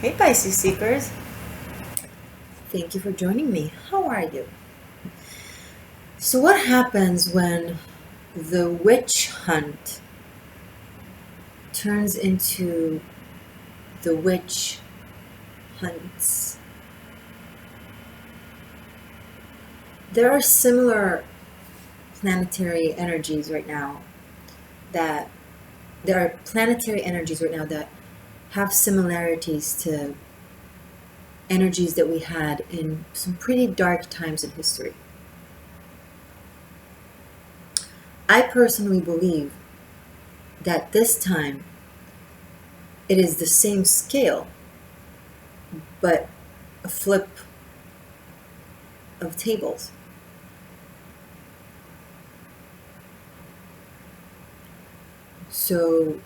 Hey Pisces seekers, thank you for joining me. How are you? So what happens when the witch hunt turns into the witch hunts? There are similar planetary energies right now that have similarities to energies that we had in some pretty dark times in history. I personally believe that this time it is the same scale, but a flip of tables. So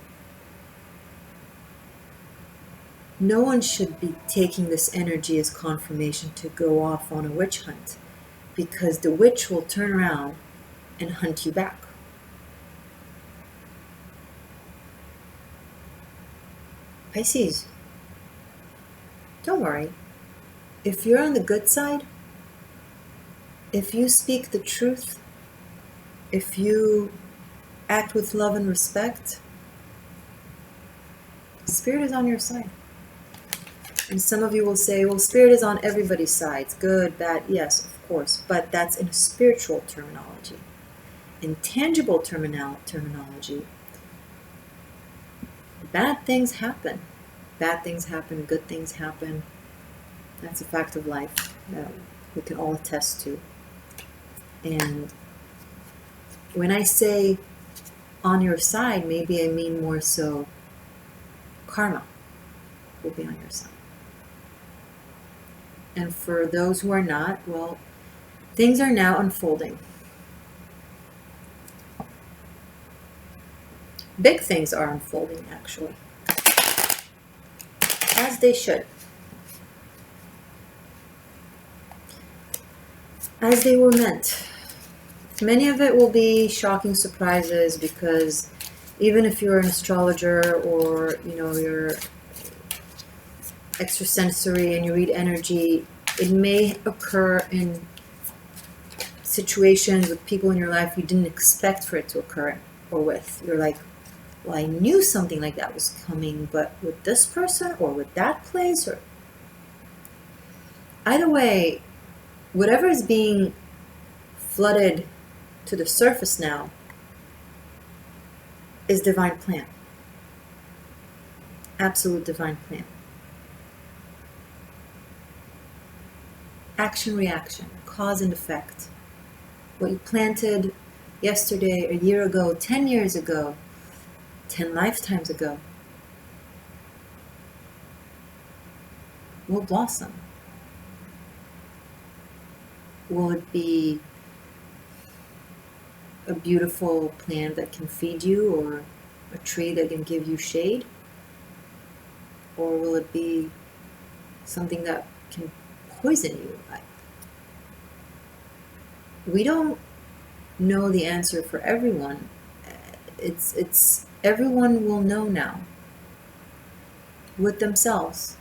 no one should be taking this energy as confirmation to go off on a witch hunt, because the witch will turn around and hunt you back. Pisces, don't worry. If you're on the good side, if you speak the truth, if you act with love and respect, Spirit is on your side. And some of you will say, well, Spirit is on everybody's sides. Good, bad, yes, of course. But that's in spiritual terminology. In tangible terminology, bad things happen. Bad things happen, good things happen. That's a fact of life that we can all attest to. And when I say on your side, maybe I mean more so karma will be on your side. And for those who are not, well, things are now unfolding. Big things are unfolding, actually. As they should. As they were meant. Many of it will be shocking surprises, because even if you're an astrologer or, you're extrasensory and you read energy, it may occur in situations with people in your life you didn't expect for it to occur or with. You're like, well, I knew something like that was coming, but with this person or with that place, or either way, whatever is being flooded to the surface now is divine plan. Absolute divine plan. Action, reaction, cause and effect. What you planted yesterday, a year ago, 10 years ago, 10 lifetimes ago, will blossom. Will it be a beautiful plant that can feed you, or a tree that can give you shade? Or will it be something that can poison you? We don't know the answer for everyone. It's everyone will know now with themselves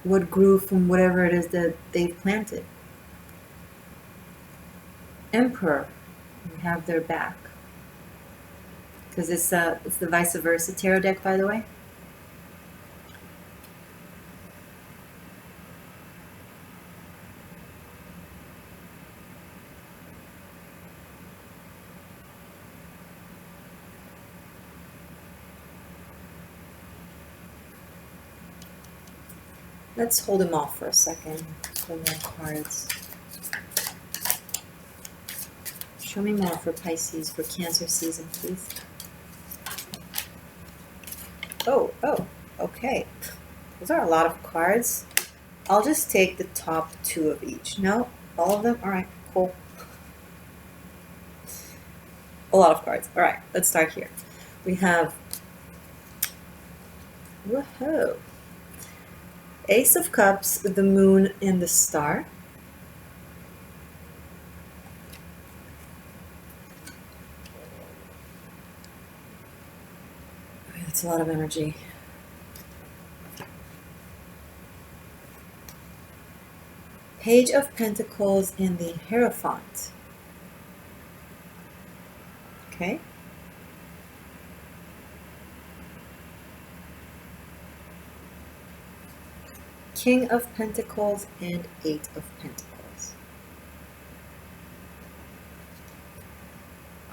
what grew from whatever it is that they've planted. Emperor, we have their back, because it's the vice versa tarot deck, by the way. Let's hold them off for a second. Pull more cards. Show me more for Pisces for Cancer season, please. Oh, okay. Those are a lot of cards. I'll just take the top two of each. No, all of them? All right, cool. A lot of cards. All right, let's start here. We have, woohoo, Ace of Cups, the Moon, and the Star. That's a lot of energy. Page of Pentacles and the Hierophant. Okay. King of Pentacles and Eight of Pentacles.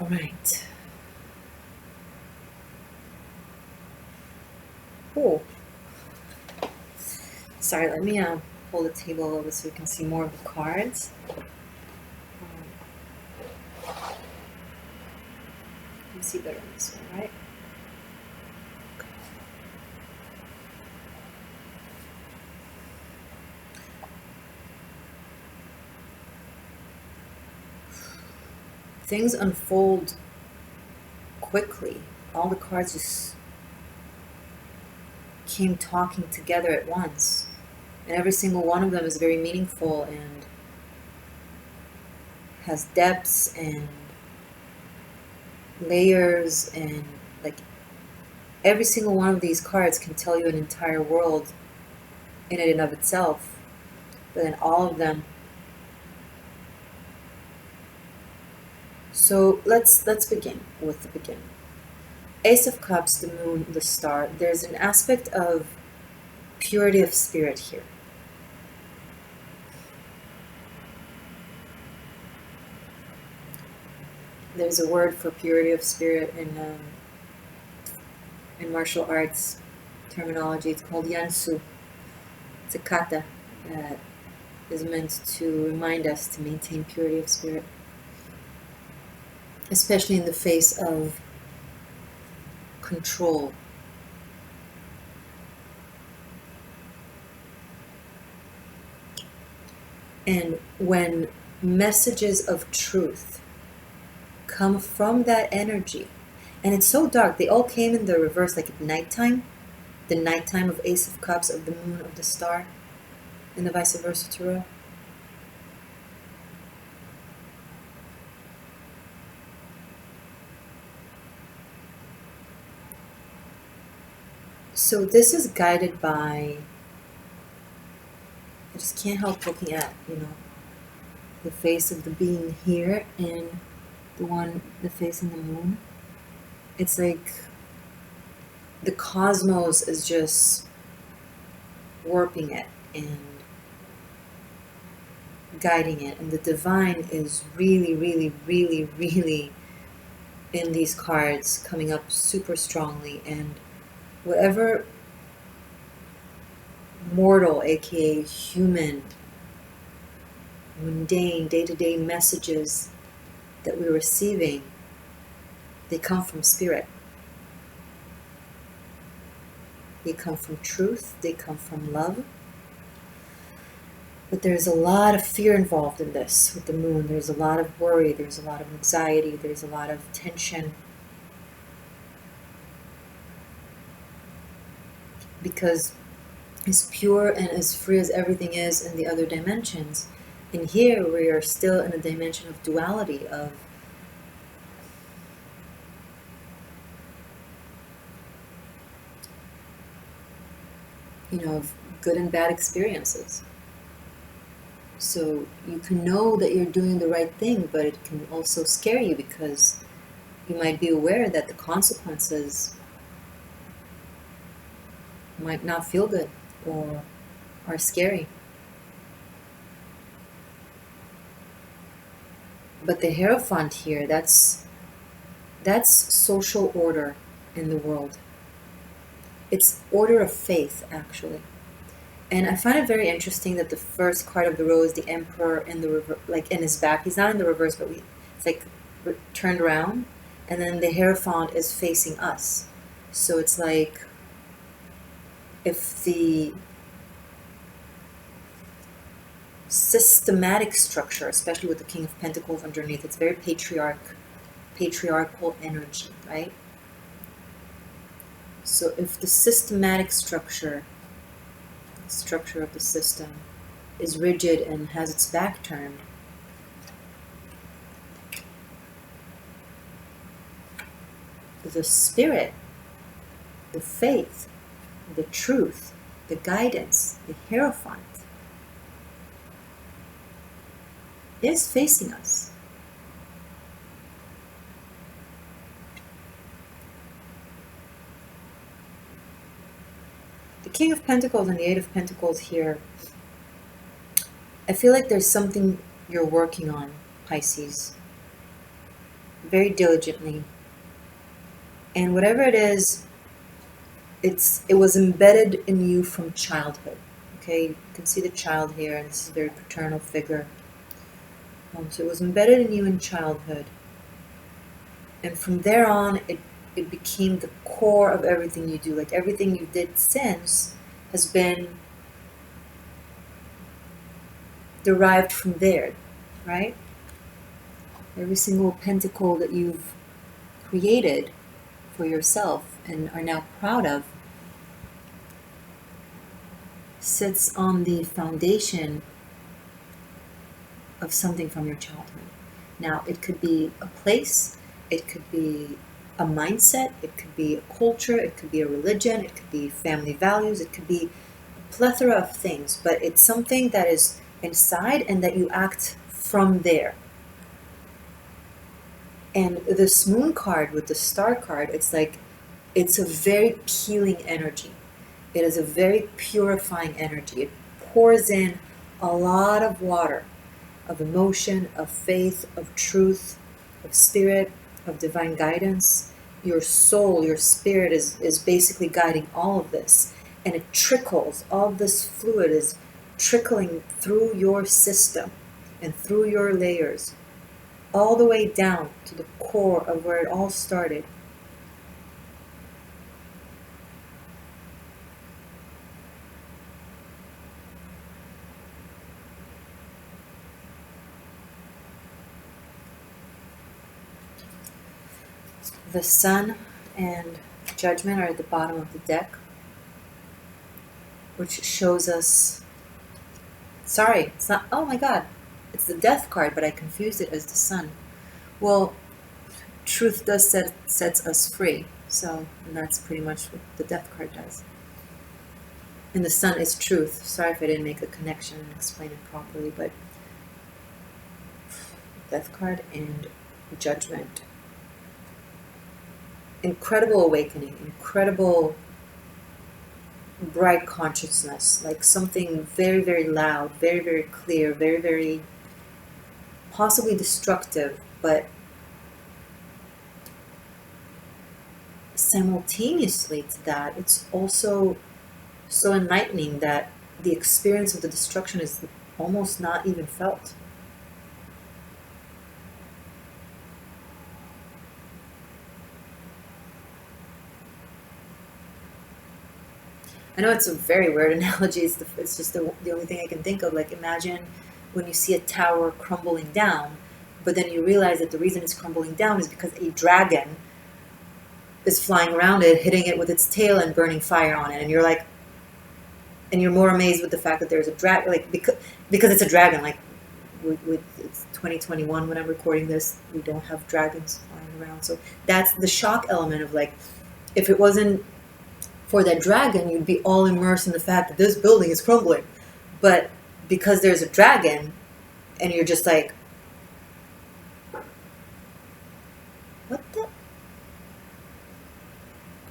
All right. Oh. Sorry, let me pull the table a little bit so you can see more of the cards. You can see better on this one, right? Things unfold quickly. All the cards just came talking together at once. And every single one of them is very meaningful and has depths and layers, and like every single one of these cards can tell you an entire world in and of itself. But then all of them. So let's begin with the beginning. Ace of Cups, the moon, the star. There's an aspect of purity of spirit here. There's a word for purity of spirit in martial arts terminology. It's called yansu. It's a kata that is meant to remind us to maintain purity of spirit, especially in the face of control. And when messages of truth come from that energy, and it's so dark, they all came in the reverse, like at nighttime, the nighttime of Ace of Cups, of the moon, of the star, and the vice versa tarot. So this is guided by, I just can't help looking at, the face of the being here and the face in the moon. It's like the cosmos is just warping it and guiding it. And the divine is really, really, really, really in these cards, coming up super strongly. And whatever mortal, aka human, mundane, day-to-day messages that we're receiving, they come from spirit. They come from truth, they come from love. But there's a lot of fear involved in this with the moon. There's a lot of worry, there's a lot of anxiety, there's a lot of tension. Because as pure and as free as everything is in the other dimensions, in here we are still in a dimension of duality, of of good and bad experiences. So you can know that you're doing the right thing, but it can also scare you because you might be aware that the consequences might not feel good or are scary. But the Hierophant here, that's social order in the world. It's order of faith, actually. And I find it very interesting that the first card of the rose, the Emperor, in the reverse, like in his back, he's not in the reverse, but it's like turned around, and then the Hierophant is facing us. So it's like, if the systematic structure, especially with the King of Pentacles underneath, it's very patriarchal energy, right? So if the systematic structure of the system is rigid and has its back turned, the spirit, the faith, the truth, the guidance, the Hierophant is facing us. The King of Pentacles and the Eight of Pentacles here, I feel like there's something you're working on, Pisces, very diligently. And whatever it is, it was embedded in you from childhood. Okay, you can see the child here, and this is a very paternal figure. So it was embedded in you in childhood. And from there on, it became the core of everything you do. Like everything you did since has been derived from there, right? Every single pentacle that you've created for yourself and are now proud of sits on the foundation of something from your childhood. Now, it could be a place, it could be a mindset, it could be a culture, it could be a religion, it could be family values, it could be a plethora of things, but it's something that is inside and that you act from there. And this moon card with the star card, it's like, it's a very peeling energy. It is a very purifying energy. It pours in a lot of water, of emotion, of faith, of truth, of spirit, of divine guidance. Your soul, your spirit is basically guiding all of this. And it trickles, all this fluid is trickling through your system and through your layers, all the way down to the core of where it all started. The Sun and Judgment are at the bottom of the deck, which shows us, sorry, it's not, oh my god, it's the Death card, but I confused it as the Sun. Well, truth does sets us free, so and that's pretty much what the Death card does. And the Sun is truth. Sorry if I didn't make a connection and explain it properly, but Death card and Judgment. Incredible awakening, incredible bright consciousness, like something very, very loud, very, very clear, very, very possibly destructive, but simultaneously to that, it's also so enlightening that the experience of the destruction is almost not even felt. I know it's a very weird analogy. It's just the only thing I can think of. Like, imagine when you see a tower crumbling down, but then you realize that the reason it's crumbling down is because a dragon is flying around it, hitting it with its tail and burning fire on it. And you're like, and you're more amazed with the fact that there's a dragon, like, because it's a dragon. Like, it's 2021 when I'm recording this, we don't have dragons flying around. So that's the shock element of, like, if it wasn't for that dragon, you'd be all immersed in the fact that this building is crumbling. But because there's a dragon, and you're just like, what the?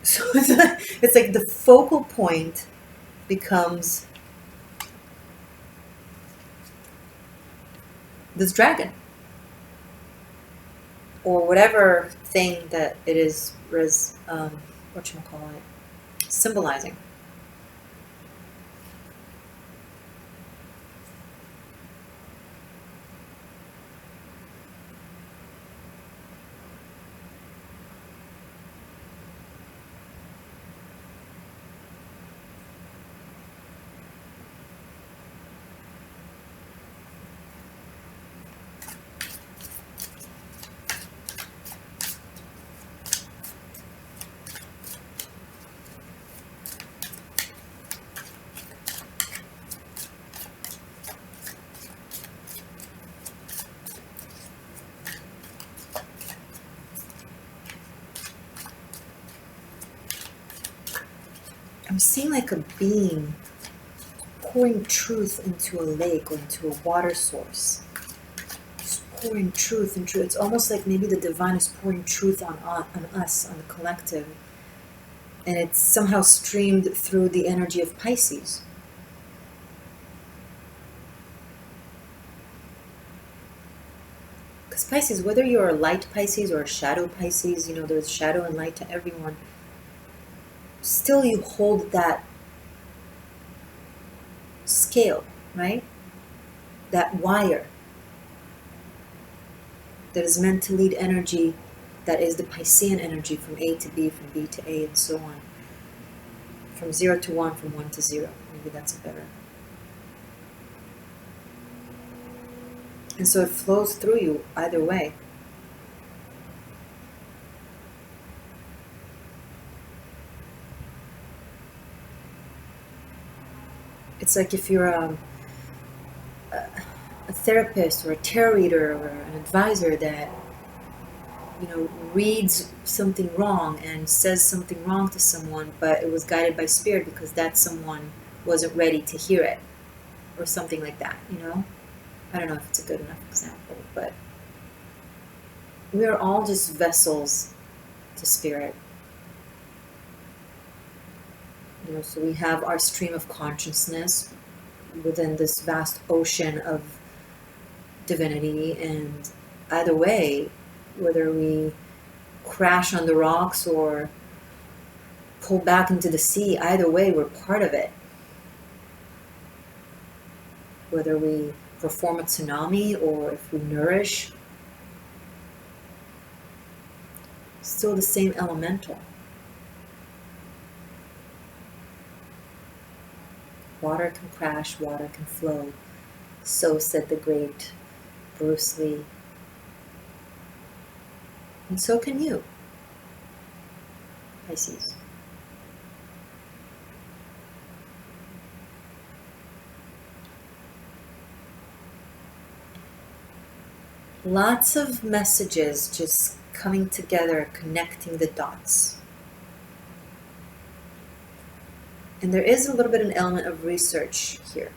So it's like the focal point becomes this dragon. Or whatever thing that it is, whatchamacallit, symbolizing. I'm seeing like a being pouring truth into a lake or into a water source. pouring truth and truth. It's almost like maybe the divine is pouring truth on us, on the collective. And it's somehow streamed through the energy of Pisces. Because Pisces, whether you're a light Pisces or a shadow Pisces, there's shadow and light to everyone, still you hold that scale, right? That wire that is meant to lead energy, that is the Piscean energy from A to B, from B to A, and so on. From 0 to 1, from 1 to 0. Maybe that's better. And so it flows through you either way. It's like if you're a therapist or a tarot reader or an advisor that reads something wrong and says something wrong to someone, but it was guided by spirit because that someone wasn't ready to hear it, or something like that. I don't know if it's a good enough example, but we are all just vessels to spirit. So we have our stream of consciousness within this vast ocean of divinity, and either way, whether we crash on the rocks or pull back into the sea, either way, we're part of it. Whether we perform a tsunami or if we nourish, still the same elemental. Water can crash, water can flow. So said the great Bruce Lee. And so can you, Pisces. Lots of messages just coming together, connecting the dots. And there is a little bit an element of research here.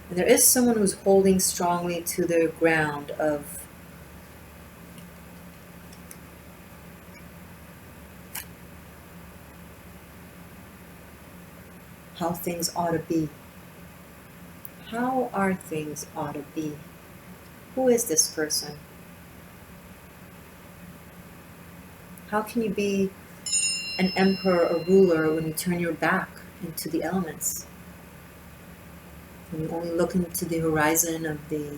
And there is someone who's holding strongly to their ground of how things ought to be. How are things ought to be? Who is this person? How can you be an emperor or ruler when you turn your back into the elements? When you only look into the horizon of the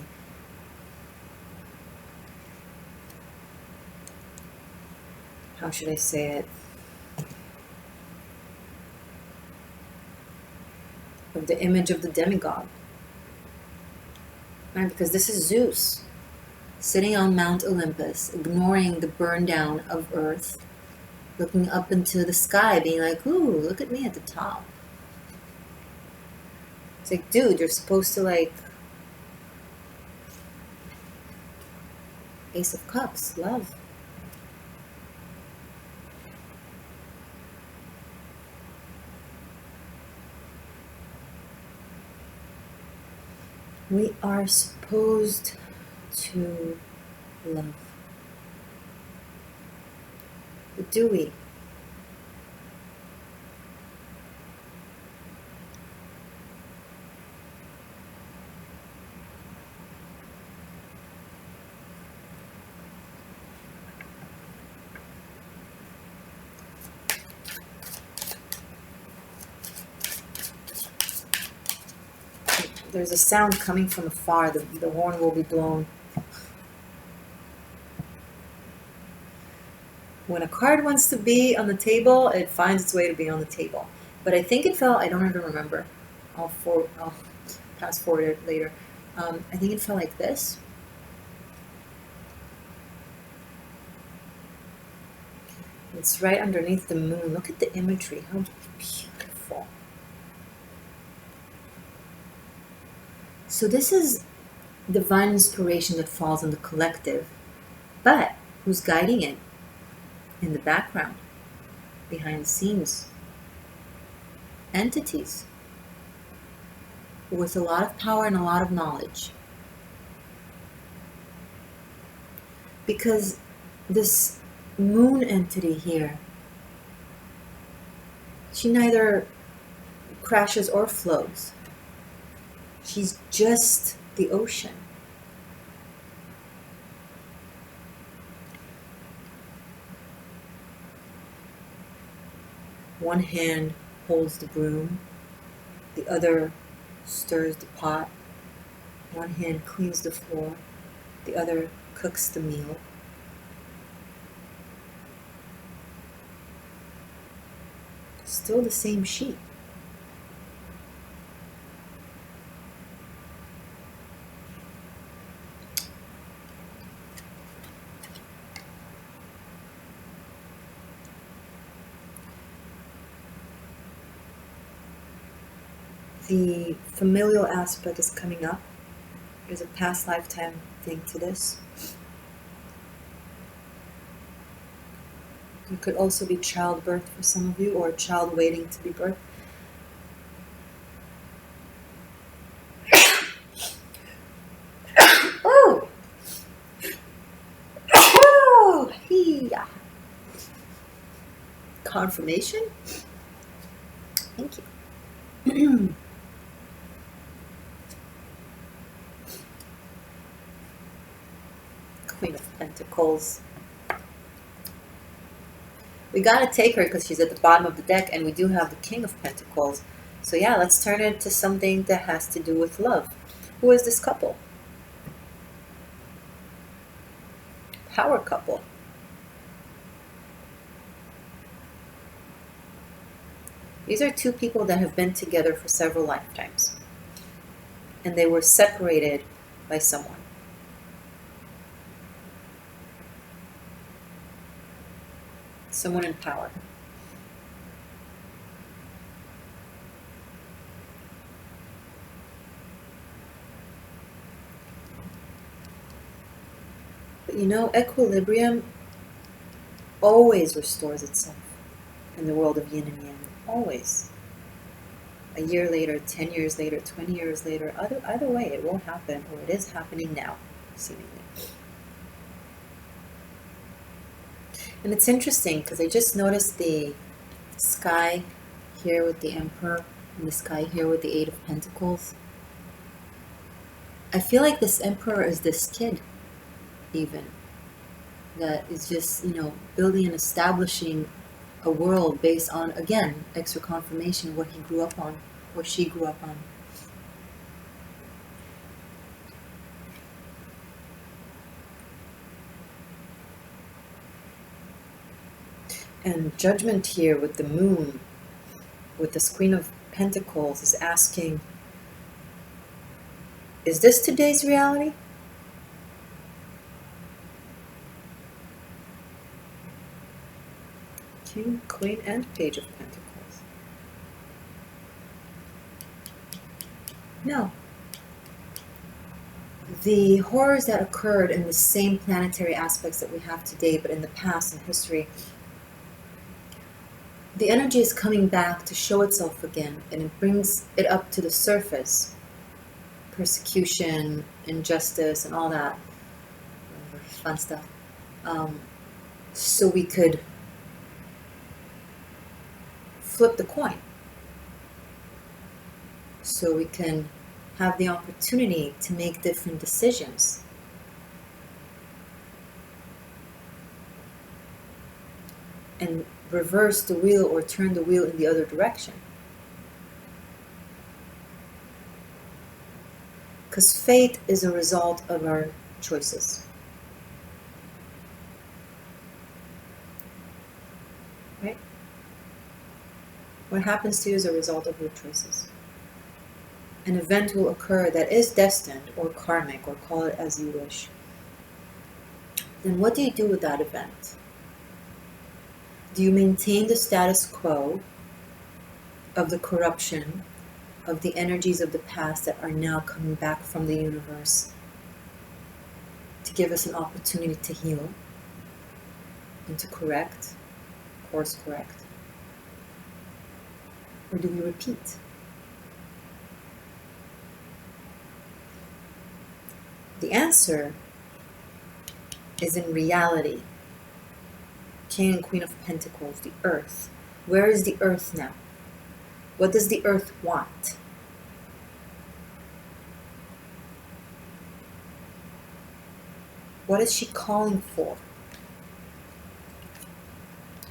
how should I say it? Of the image of the demigod. Right? Because this is Zeus sitting on Mount Olympus, ignoring the burn down of Earth, looking up into the sky, being like, ooh, look at me at the top. It's like, dude, you're supposed to Ace of Cups, love. We are supposed to love. But do we? There's a sound coming from afar. The horn will be blown. When a card wants to be on the table, it finds its way to be on the table. But I think it fell, I don't even remember. I'll fast forward it later. I think it fell like this. It's right underneath the moon. Look at the imagery. How beautiful. So this is divine inspiration that falls on the collective, but who's guiding it? In the background, behind the scenes, entities. with a lot of power and a lot of knowledge. Because this moon entity here, she neither crashes or floats. She's just the ocean. One hand holds the broom, the other stirs the pot, one hand cleans the floor, the other cooks the meal. Still the same sheet. The familial aspect is coming up. There's a past lifetime thing to this. It could also be childbirth for some of you, or a child waiting to be birthed. Oh! Oh! Yeah. Confirmation? Thank you. Queen of Pentacles. We gotta take her because she's at the bottom of the deck, and we do have the King of Pentacles. So yeah, let's turn it to something that has to do with love. Who is this couple? Power couple. These are two people that have been together for several lifetimes, and they were separated by someone. Someone in power. But you know, equilibrium always restores itself in the world of yin and yang. Always. A year later, 10 years later, 20 years later, either way, it will happen, or it is happening now, seemingly. And it's interesting because I just noticed the sky here with the Emperor and the sky here with the Eight of Pentacles. I feel like this Emperor is this kid, even, that is just, building and establishing a world based on, again, extra confirmation, what he grew up on, what she grew up on. And Judgment here with the moon, with this Queen of Pentacles, is asking, is this today's reality? King, Queen, and Page of Pentacles. No. The horrors that occurred in the same planetary aspects that we have today, but in the past, in history, the energy is coming back to show itself again, and it brings it up to the surface. Persecution, injustice, and all that fun stuff. So we could flip the coin. So we can have the opportunity to make different decisions. And reverse the wheel or turn the wheel in the other direction. Because fate is a result of our choices. Right? What happens to you is a result of your choices. An event will occur that is destined or karmic, or call it as you wish. Then what do you do with that event? Do you maintain the status quo of the corruption of the energies of the past that are now coming back from the universe to give us an opportunity to heal and to correct, course correct? Or do we repeat? The answer is in reality. King and Queen of Pentacles, the earth. Where is the earth now? What does the earth want? What is she calling for?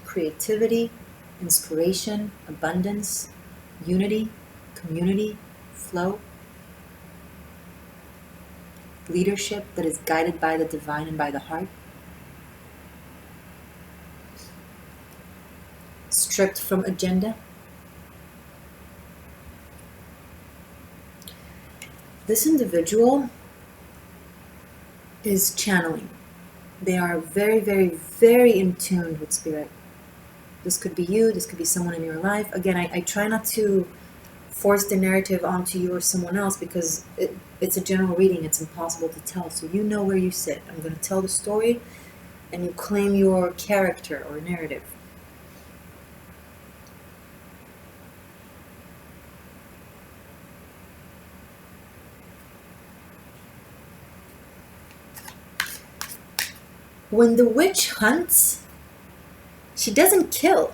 Creativity, inspiration, abundance, unity, community, flow, leadership that is guided by the divine and by the heart, stripped from agenda. This individual is channeling. They are very, very, very in tune with spirit. This could be you, this could be someone in your life. Again, I try not to force the narrative onto you or someone else because it's a general reading. It's impossible to tell. So you know where you sit. I'm going to tell the story and you claim your character or narrative. When the witch hunts, she doesn't kill.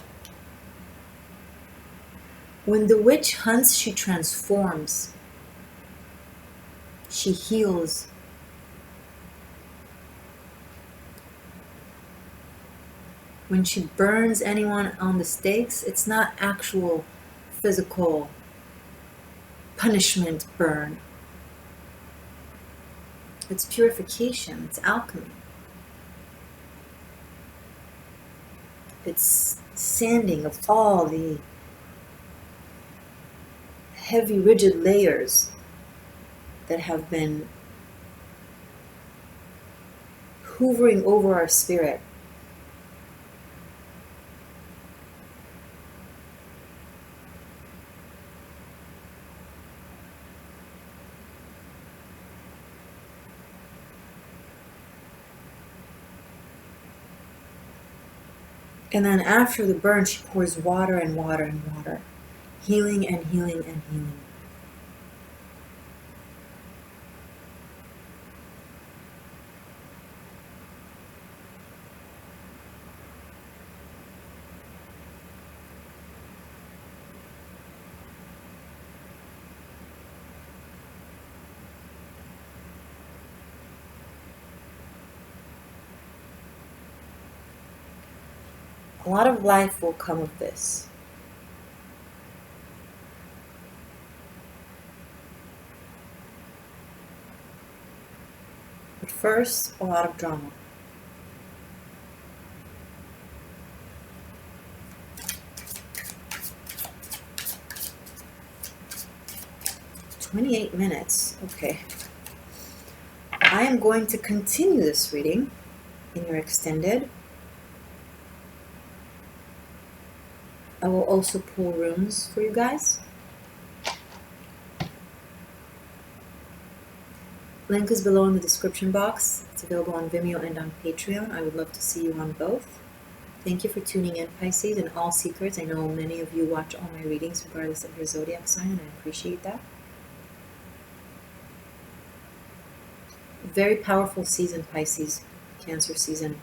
When the witch hunts, she transforms. She heals. When she burns anyone on the stakes, it's not actual physical punishment burn. It's purification, it's alchemy. It's sanding of all the heavy, rigid layers that have been hovering over our spirit. And then after the burn, she pours water and water and water. Healing and healing and healing. A lot of life will come of this. But first, a lot of drama. $28. Okay. I am going to continue this reading in your extended. I will also pull runes for you guys. Link is below in the description box. It's available on Vimeo and on Patreon. I would love to see you on both. Thank you for tuning in, Pisces, and all seekers. I know many of you watch all my readings regardless of your zodiac sign, and I appreciate that. Very powerful season, Pisces, Cancer season.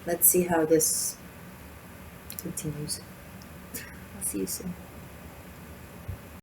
Let's see how this continues. I'll see you soon.